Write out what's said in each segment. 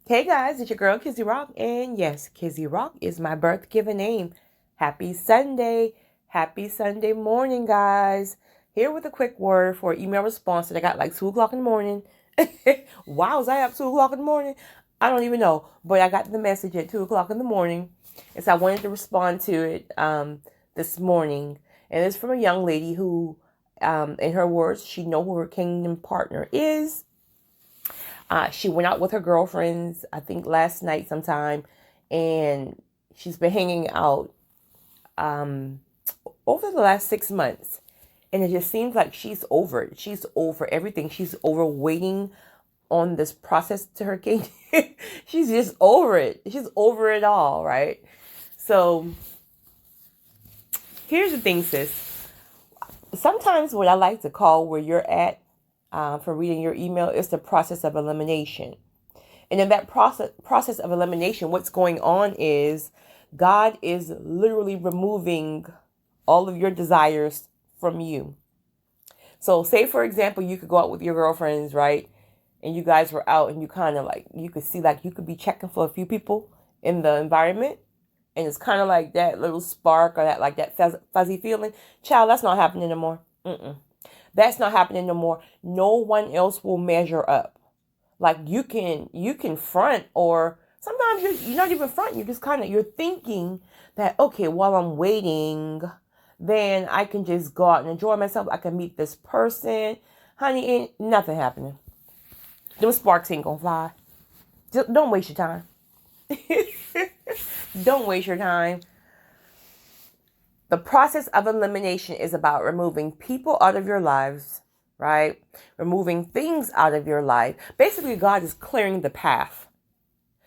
Hey guys, it's your girl Kizzy Rock, and yes, Kizzy Rock is my birth given name. Happy Sunday. Happy Sunday morning, guys. Here with a quick word for email response that I got like 2 o'clock in the morning. Wow, was I up 2 o'clock in the morning? I don't even know, but I got the message at 2 o'clock in the morning, and so I wanted to respond to it this morning. And it's from a young lady who, in her words, she know who her kingdom partner is. She went out with her girlfriends, I think last night sometime, and she's been hanging out um, over the last 6 months. And it just seems like she's over it. She's over everything. She's over waiting on this process to her king. She's just over it. She's over it all, right? So here's the thing, sis. Sometimes what I like to call where you're at for reading your email is the process of elimination. And in that process of elimination, what's going on is God is literally removing all of your desires from you. So say, for example, you could go out with your girlfriends, right? And you guys were out and you kind of like, you could see like you could be checking for a few people in the environment. And it's kind of like that little spark or that fuzzy feeling. Child, that's not happening anymore. That's not happening no more. No one else will measure up. Like you can front, or sometimes you're not even fronting. You're thinking that, okay, while I'm waiting, then I can just go out and enjoy myself. I can meet this person. Honey, ain't nothing happening. Them sparks ain't gonna fly. Just don't waste your time. Don't waste your time. The process of elimination is about removing people out of your lives, right? Removing things out of your life. Basically, God is clearing the path.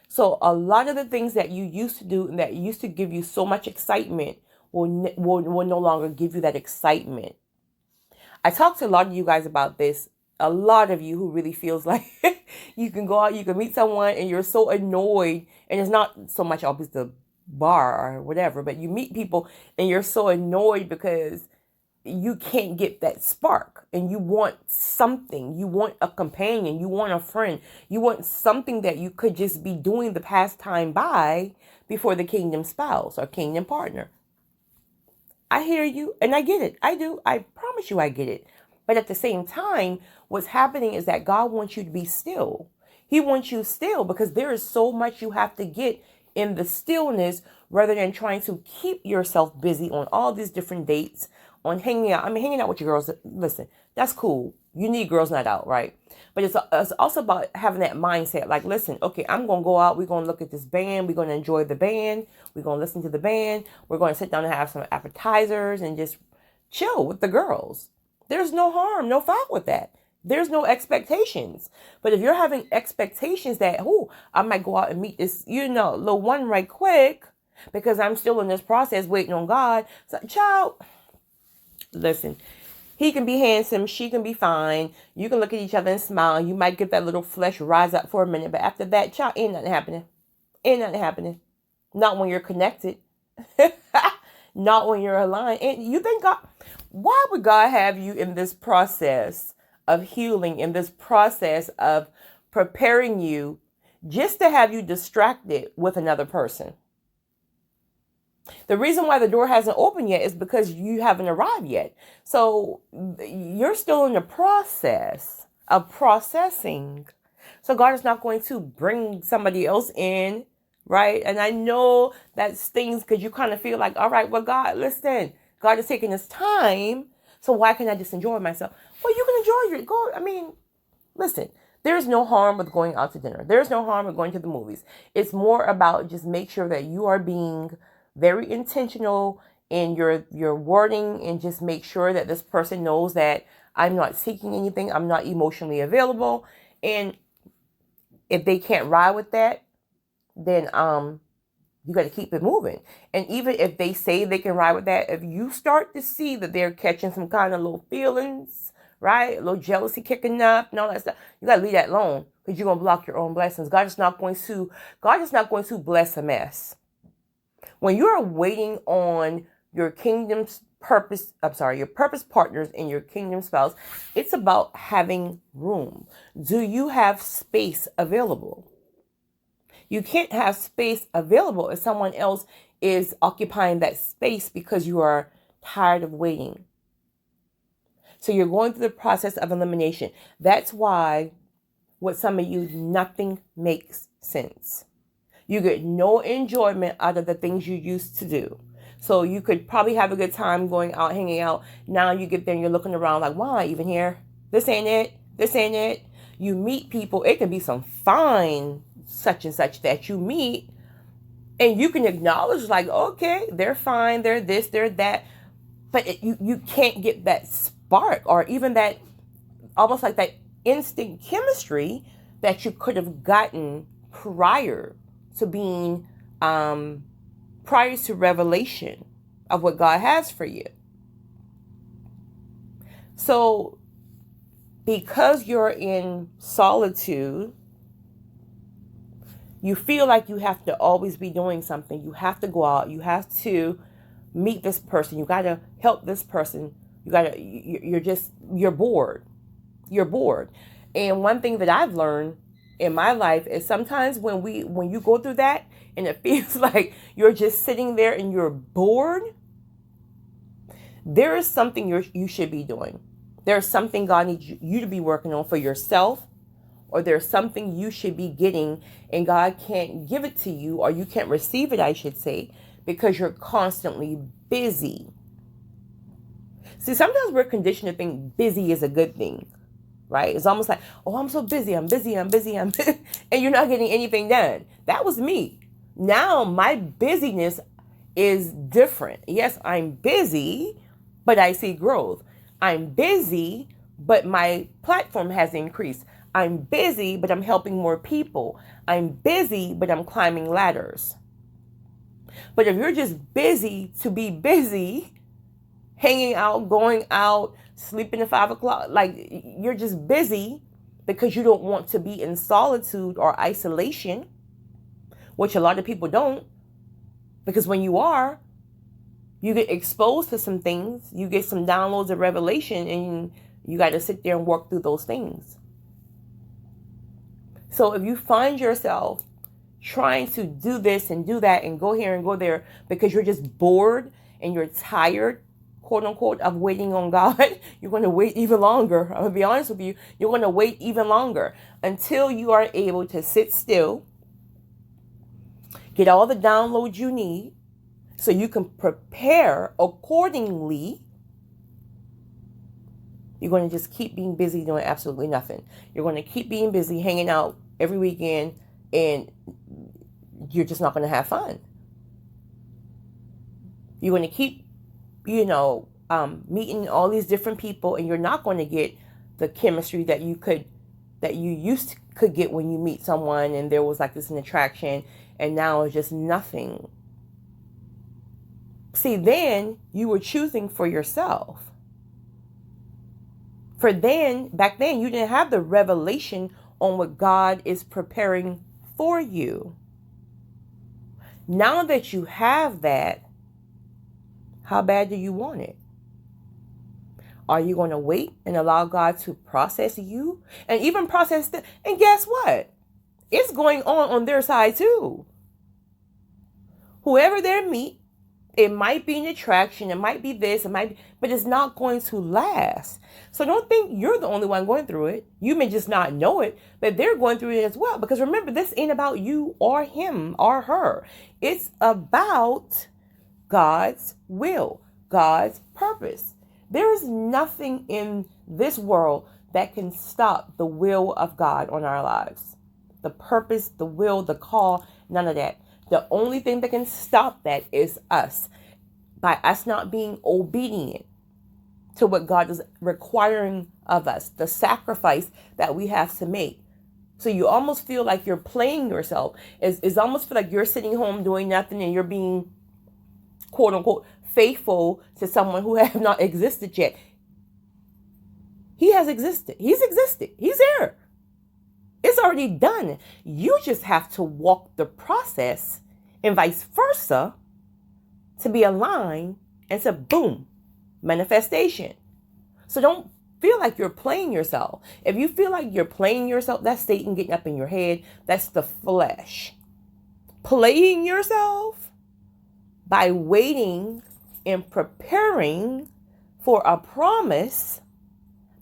So a lot of the things that you used to do and that used to give you so much excitement will no longer give you that excitement. I talked to a lot of you guys about this. A lot of you who really feels like you can go out, you can meet someone and you're so annoyed. And it's not so much always the bar or whatever, but you meet people and you're so annoyed because you can't get that spark and you want something. You want a companion. You want a friend. You want something that you could just be doing the pastime by before the kingdom spouse or kingdom partner. I hear you and I get it. I do. I promise you I get it. But at the same time, what's happening is that God wants you to be still. He wants you still because there is so much you have to get in the stillness rather than trying to keep yourself busy on all these different dates, on hanging out. I mean, hanging out with your girls, listen, that's cool. You need girls night out, right? But it's also about having that mindset. Like, listen, okay, I'm going to go out. We're going to look at this band. We're going to enjoy the band. We're going to listen to the band. We're going to sit down and have some appetizers and just chill with the girls. There's no harm, no foul with that. There's no expectations. But if you're having expectations that, I might go out and meet this, little one right quick because I'm still in this process waiting on God. So, child, listen, he can be handsome. She can be fine. You can look at each other and smile. You might get that little flesh rise up for a minute. But after that, child, ain't nothing happening. Ain't nothing happening. Not when you're connected. Not when you're aligned. And you think God, why would God have you in this process of healing, in this process of preparing you just to have you distracted with another person? The reason why the door hasn't opened yet is because you haven't arrived yet. So you're still in the process of processing. So God is not going to bring somebody else in, right? And I know that stings because you kind of feel like, all right, well, God, listen, God is taking his time. So why can't I just enjoy myself? Well, you can enjoy listen, there's no harm with going out to dinner. There's no harm with going to the movies. It's more about just make sure that you are being very intentional in your wording and just make sure that this person knows that I'm not seeking anything. I'm not emotionally available. And if they can't ride with that, then you got to keep it moving. And even if they say they can ride with that, if you start to see that they're catching some kind of little feelings, right? A little jealousy kicking up and all that stuff, you got to leave that alone because you're going to block your own blessings. God is not going to bless a mess. When you're waiting on your kingdom's your purpose partners and your kingdom spouse, it's about having room. Do you have space available? You can't have space available if someone else is occupying that space because you are tired of waiting. So you're going through the process of elimination. That's why with some of you, nothing makes sense. You get no enjoyment out of the things you used to do. So you could probably have a good time going out, hanging out. Now you get there and you're looking around like, why am I even here? This ain't it. This ain't it. You meet people. It can be some fine such and such that you meet. And you can acknowledge like, okay, they're fine. They're this, they're that. But you can't get that spark or even that, almost like that instant chemistry that you could have gotten prior to being, prior to revelation of what God has for you. So because you're in solitude, you feel like you have to always be doing something. You have to go out. You have to meet this person. You got to help this person. You're bored. You're bored. And one thing that I've learned in my life is sometimes when you go through that and it feels like you're just sitting there and you're bored, there is something you should be doing. There's something God needs you to be working on for yourself, or there's something you should be getting and God can't give it to you, or you can't receive it, I should say, because you're constantly busy. See, sometimes we're conditioned to think busy is a good thing, right? It's almost like, oh, I'm so busy, I'm busy, I'm busy, I'm busy, and you're not getting anything done. That was me. Now my busyness is different. Yes, I'm busy, but I see growth. I'm busy, but my platform has increased. I'm busy, but I'm helping more people. I'm busy, but I'm climbing ladders. But if you're just busy to be busy, hanging out, going out, sleeping at 5 o'clock, like you're just busy because you don't want to be in solitude or isolation, which a lot of people don't, because when you are, you get exposed to some things, you get some downloads of revelation, and you got to sit there and work through those things. So if you find yourself trying to do this and do that and go here and go there because you're just bored and you're tired, quote unquote, of waiting on God, you're going to wait even longer. I'm going to be honest with you. You're going to wait even longer until you are able to sit still, get all the downloads you need so you can prepare accordingly. You're going to just keep being busy doing absolutely nothing. You're going to keep being busy hanging out every weekend, and you're just not going to have fun. You're going to keep, meeting all these different people, and you're not going to get the chemistry that you could get when you meet someone and there was like this an attraction, and now it's just nothing. See, then you were choosing for yourself. Back then, you didn't have the revelation on what God is preparing for you. Now that you have that, how bad do you want it? Are you going to wait and allow God to process you and even process them? And guess what? It's going on their side too. Whoever they meet, it might be an attraction, it might be this, but it's not going to last. So don't think you're the only one going through it. You may just not know it, but they're going through it as well. Because remember, this ain't about you or him or her. It's about God's will, God's purpose. There is nothing in this world that can stop the will of God on our lives. The purpose, the will, the call, none of that. The only thing that can stop that is us. By us not being obedient to what God is requiring of us, the sacrifice that we have to make. So you almost feel like you're playing yourself. It's almost feel like you're sitting home doing nothing and you're being, quote unquote, faithful to someone who have not existed yet. He has existed. He's existed. He's here. It's already done. You just have to walk the process and vice versa to be aligned and to boom, manifestation. So don't feel like you're playing yourself. If you feel like you're playing yourself, that's Satan getting up in your head. That's the flesh. playing yourself by waiting and preparing for a promise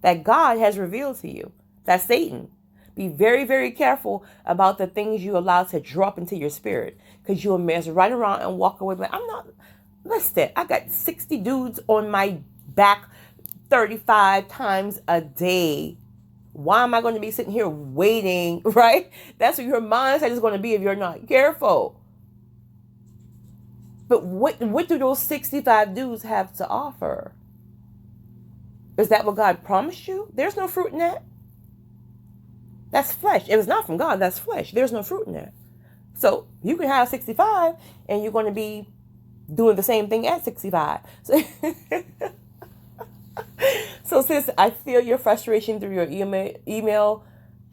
that God has revealed to you. That's Satan. Be very, very careful about the things you allow to drop into your spirit, because you'll mess right around and walk away. But I'm not, listen, I got 60 dudes on my back 35 times a day. Why am I going to be sitting here waiting, right? That's what your mindset is going to be if you're not careful. But what do those 65 dudes have to offer? Is that what God promised you? There's no fruit in that. That's flesh. If it's not from God, that's flesh. There's no fruit in that. So you can have 65 and you're going to be doing the same thing at 65. So sis, I feel your frustration through your email.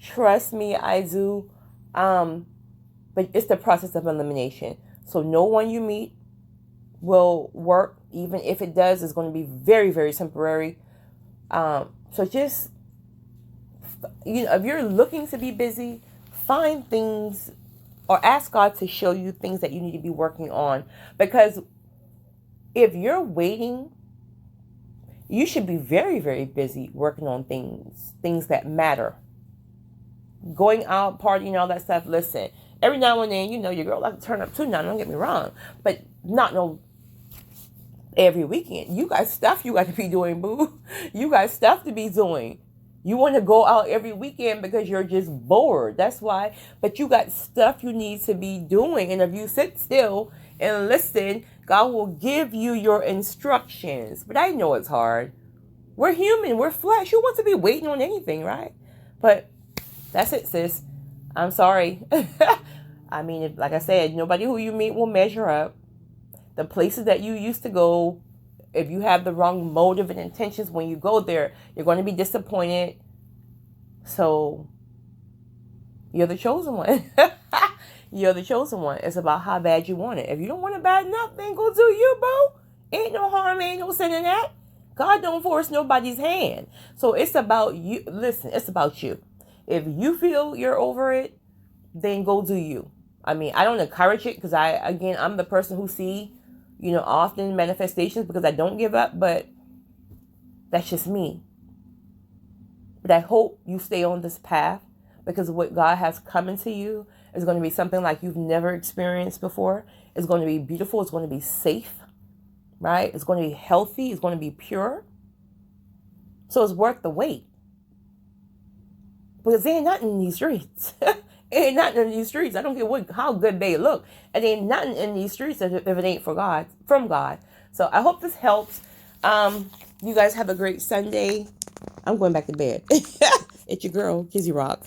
Trust me, I do. But it's the process of elimination. So no one you meet will work. Even if it does, it's going to be very, very temporary. So just, if you're looking to be busy, find things or ask God to show you things that you need to be working on. Because if you're waiting, you should be very, very busy working on things that matter. Going out, partying, all that stuff. Listen, every now and then, your girl like to turn up too now, don't get me wrong. But not no every weekend. You got stuff you got to be doing, boo. You got stuff to be doing. You want to go out every weekend because you're just bored. That's why. But you got stuff you need to be doing. And if you sit still and listen, God will give you your instructions. But I know it's hard. We're human. We're flesh. Who wants to be waiting on anything, right? But that's it, sis. I'm sorry. I mean, like I said, nobody who you meet will measure up. The places that you used to go, if you have the wrong motive and intentions when you go there, you're going to be disappointed. So you're the chosen one. You're the chosen one. It's about how bad you want it. If you don't want it bad enough, then go do you, boo. Ain't no harm, ain't no sin in that. God don't force nobody's hand. So it's about you. Listen, it's about you. If you feel you're over it, then go do you. I mean, I don't encourage it because I'm the person who see, often manifestations because I don't give up, but that's just me. But I hope you stay on this path, because what God has coming to you is going to be something like you've never experienced before. It's going to be beautiful. It's going to be safe, right? It's going to be healthy. It's going to be pure. So it's worth the wait. Because there ain't nothing in these streets. Ain't nothing in these streets. I don't care how good they look. It ain't nothing in these streets if it ain't from God. So I hope this helps. You guys have a great Sunday. I'm going back to bed. It's your girl, Kizzy Rock.